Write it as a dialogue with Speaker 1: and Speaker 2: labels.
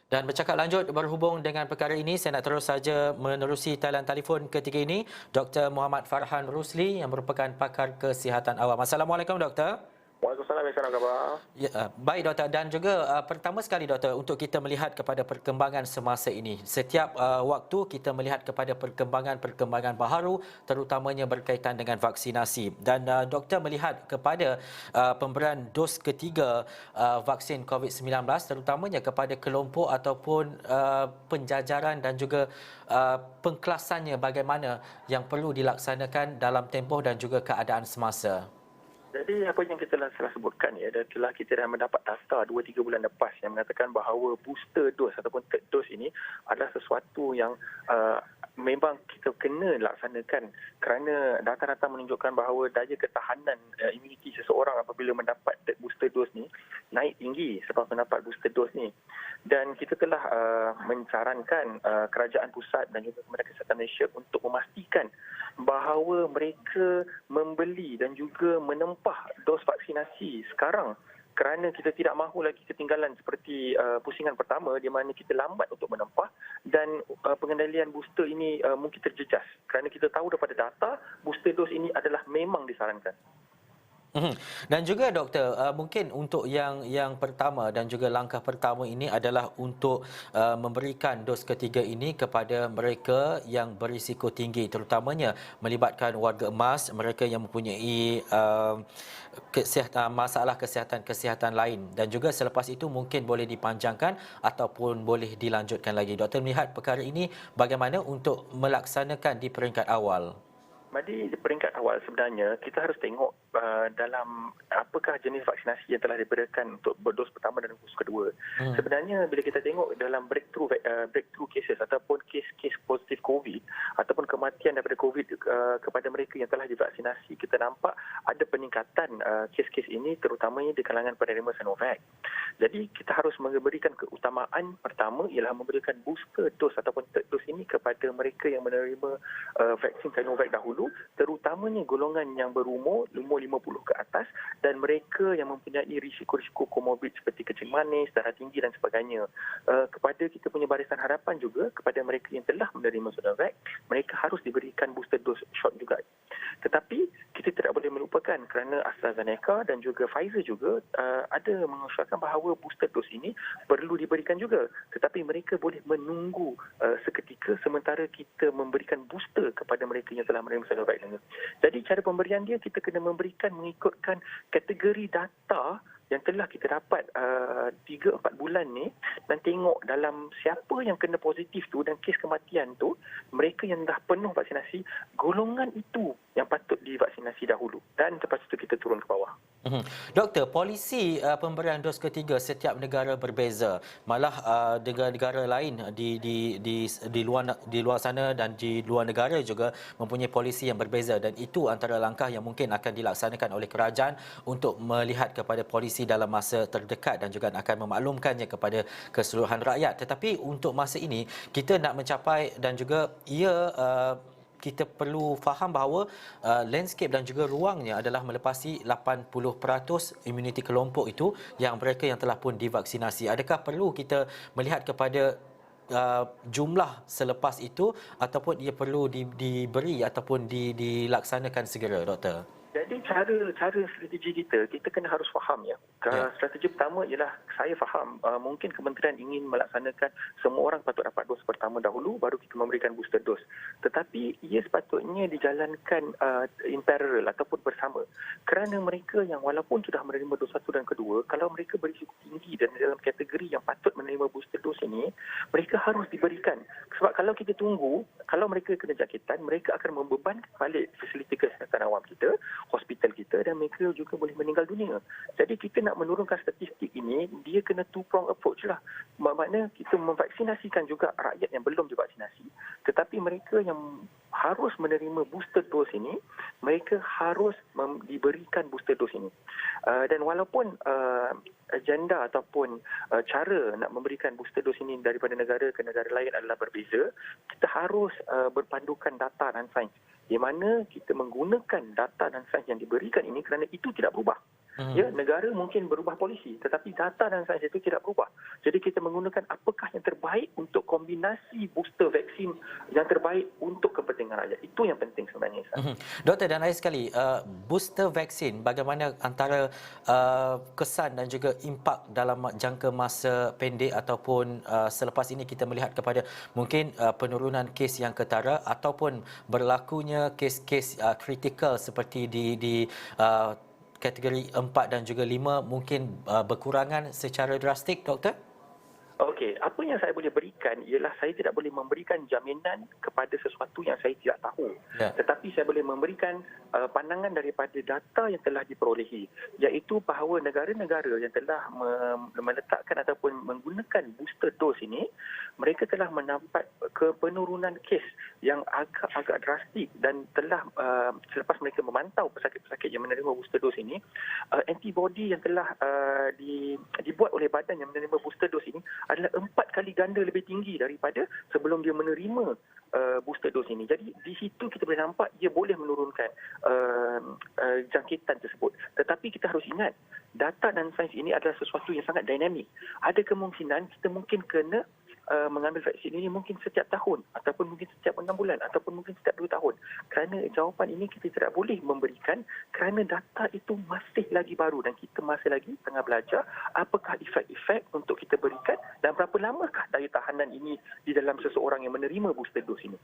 Speaker 1: Dan bercakap lanjut berhubung dengan perkara ini, saya nak terus saja menerusi talian telefon ketiga ini, Dr. Muhammad Farhan Rusli yang merupakan pakar kesihatan awam. Assalamualaikum doktor.
Speaker 2: Waalaikumsalam, Ihsan, apa khabar?
Speaker 1: Ya, baik doktor, dan juga pertama sekali doktor, untuk kita melihat kepada perkembangan semasa ini. Setiap waktu kita melihat kepada perkembangan-perkembangan baharu, terutamanya berkaitan dengan vaksinasi. Dan doktor melihat kepada pemberian dos ketiga vaksin COVID-19, terutamanya kepada kelompok ataupun penjajaran dan juga pengkelasannya bagaimana yang perlu dilaksanakan dalam tempoh dan juga keadaan semasa.
Speaker 2: Jadi apa yang kita telah sebutkan ya, telah kita dah mendapat data 2-3 bulan lepas yang mengatakan bahawa booster dose ataupun third dose ini adalah sesuatu yang memang kita kena laksanakan kerana data-data menunjukkan bahawa daya ketahanan imuniti seseorang apabila mendapat booster dose ni naik tinggi sebab mendapat booster dose ni. Dan kita telah mensarankan kerajaan pusat dan juga Kementerian Kesihatan Malaysia untuk memastikan bahawa mereka membeli dan juga menempah dos vaksinasi sekarang kerana kita tidak mahu lagi ketinggalan seperti pusingan pertama di mana kita lambat untuk menempah dan pengendalian booster ini mungkin terjejas kerana kita tahu daripada data booster dos ini adalah memang disarankan.
Speaker 1: Mhm. Dan juga doktor, mungkin untuk yang pertama dan juga langkah pertama ini adalah untuk memberikan dos ketiga ini kepada mereka yang berisiko tinggi, terutamanya melibatkan warga emas, mereka yang mempunyai masalah kesihatan lain, dan juga selepas itu mungkin boleh dipanjangkan ataupun boleh dilanjutkan lagi. Doktor melihat perkara ini bagaimana untuk melaksanakan di peringkat awal?
Speaker 2: Jadi di peringkat awal sebenarnya kita harus tengok dalam apakah jenis vaksinasi yang telah diberikan untuk dos pertama dan dos kedua.
Speaker 1: Hmm.
Speaker 2: Sebenarnya bila kita tengok dalam breakthrough cases ataupun kes positif COVID ataupun kematian daripada COVID kepada mereka yang telah divaksinasi, kita nampak ada peningkatan kes-kes ini terutamanya di kalangan penerima Sinovac. Jadi kita harus memberikan keutamaan pertama ialah memberikan booster dose ataupun third dose ini kepada mereka yang menerima vaksin Sinovac dahulu, terutamanya golongan yang berumur 50 ke atas dan mereka yang mempunyai risiko-risiko komorbid seperti kencing manis, darah tinggi dan sebagainya. Kepada kita punya barisan harapan juga kepada mereka yang telah menerima Sinovac, mereka harus diberikan booster dose shot juga. Tetapi kita tidak boleh melupakan kerana AstraZeneca dan juga Pfizer juga ada mengusulkan bahawa booster dose ini perlu diberikan juga. Tetapi mereka boleh menunggu seketika sementara kita memberikan booster kepada mereka yang telah menerima Sinovac ini. Jadi cara pemberian dia kita kena memberikan mengikutkan kategori data yang telah kita dapat 3-4 bulan ni dan tengok dalam siapa yang kena positif tu dan kes kematian tu, mereka yang dah penuh vaksinasi, golongan itu yang patut divaksinasi dahulu dan lepas itu kita turun ke bawah.
Speaker 1: Mhm. Doktor, polisi pemberian dos ketiga setiap negara berbeza. Malah negara-negara lain di luar sana dan di luar negara juga mempunyai polisi yang berbeza, dan itu antara langkah yang mungkin akan dilaksanakan oleh kerajaan untuk melihat kepada polisi dalam masa terdekat dan juga akan memaklumkannya kepada keseluruhan rakyat. Tetapi untuk masa ini kita nak mencapai dan juga kita perlu faham bahawa landscape dan juga ruangnya adalah melepasi 80% imuniti kelompok itu yang mereka yang telah pun divaksinasi. Adakah perlu kita melihat kepada jumlah selepas itu ataupun ia perlu diberi ataupun dilaksanakan segera, doktor?
Speaker 2: Jadi cara strategi kita kena harus faham ya.
Speaker 1: Ya.
Speaker 2: Strategi pertama ialah saya faham mungkin kementerian ingin melaksanakan semua orang patut dapat dos pertama dahulu baru kita memberikan booster dose. Tetapi ia sepatutnya dijalankan in parallel ataupun bersama. Kerana mereka yang walaupun sudah menerima dos satu dan kedua, kalau mereka berisiko tinggi dan dalam kategori yang patut menerima booster dose ini, mereka harus diberikan. Sebab kalau kita tunggu, kalau mereka kena jangkitan, mereka akan membebankan balik fasiliti kesihatan awam kita, hospital kita, dan mereka juga boleh meninggal dunia. Jadi kita nak menurunkan statistik ini, dia kena two-prong approach lah. Maknanya kita memvaksinasikan juga rakyat yang belum divaksinasi, tetapi mereka yang harus menerima booster dose ini, mereka harus diberikan booster dose ini. Dan walaupun agenda ataupun cara nak memberikan booster dose ini daripada negara ke negara lain adalah berbeza, kita harus berpandukan data dan sains. Di mana kita menggunakan data dan sains yang diberikan ini kerana itu tidak berubah. Ya, negara mungkin berubah polisi, tetapi data dan sains itu tidak berubah. Jadi kita menggunakan apakah yang terbaik untuk kombinasi booster vaksin yang terbaik untuk kepentingan rakyat. Itu yang penting sebenarnya.
Speaker 1: Doktor, dan lain sekali, booster vaksin, bagaimana antara kesan dan juga impak dalam jangka masa pendek ataupun selepas ini kita melihat kepada mungkin penurunan kes yang ketara ataupun berlakunya kes-kes kritikal seperti di kategori 4 dan juga 5 mungkin berkurangan secara drastik, doktor?
Speaker 2: Okey, apa yang saya boleh berikan ialah saya tidak boleh memberikan jaminan kepada sesuatu yang saya tidak tahu.
Speaker 1: Ya.
Speaker 2: Tetapi saya boleh memberikan pandangan daripada data yang telah diperolehi, iaitu bahawa negara-negara yang telah meletakkan ataupun menggunakan booster dose ini, mereka telah mendapat penurunan kes yang agak drastik dan telah selepas mereka memantau pesakit-pesakit yang menerima booster dose ini, antibody yang telah dibuat oleh badan yang menerima booster dose ini adalah 4 kali ganda lebih tinggi daripada sebelum dia menerima booster dose ini. Jadi di situ kita boleh nampak dia boleh menurunkan jangkitan tersebut. Tetapi kita harus ingat, data dan sains ini adalah sesuatu yang sangat dinamik. Ada kemungkinan kita mungkin kena mengambil vaksin ini mungkin setiap tahun ataupun mungkin setiap 6 bulan ataupun mungkin setiap 2 tahun. Kerana jawapan ini kita tidak boleh memberikan kerana data itu masih lagi baru dan kita masih lagi tengah belajar apakah efek-efek untuk kita berikan dan berapa lamakah daya tahanan ini di dalam seseorang yang menerima booster dose ini.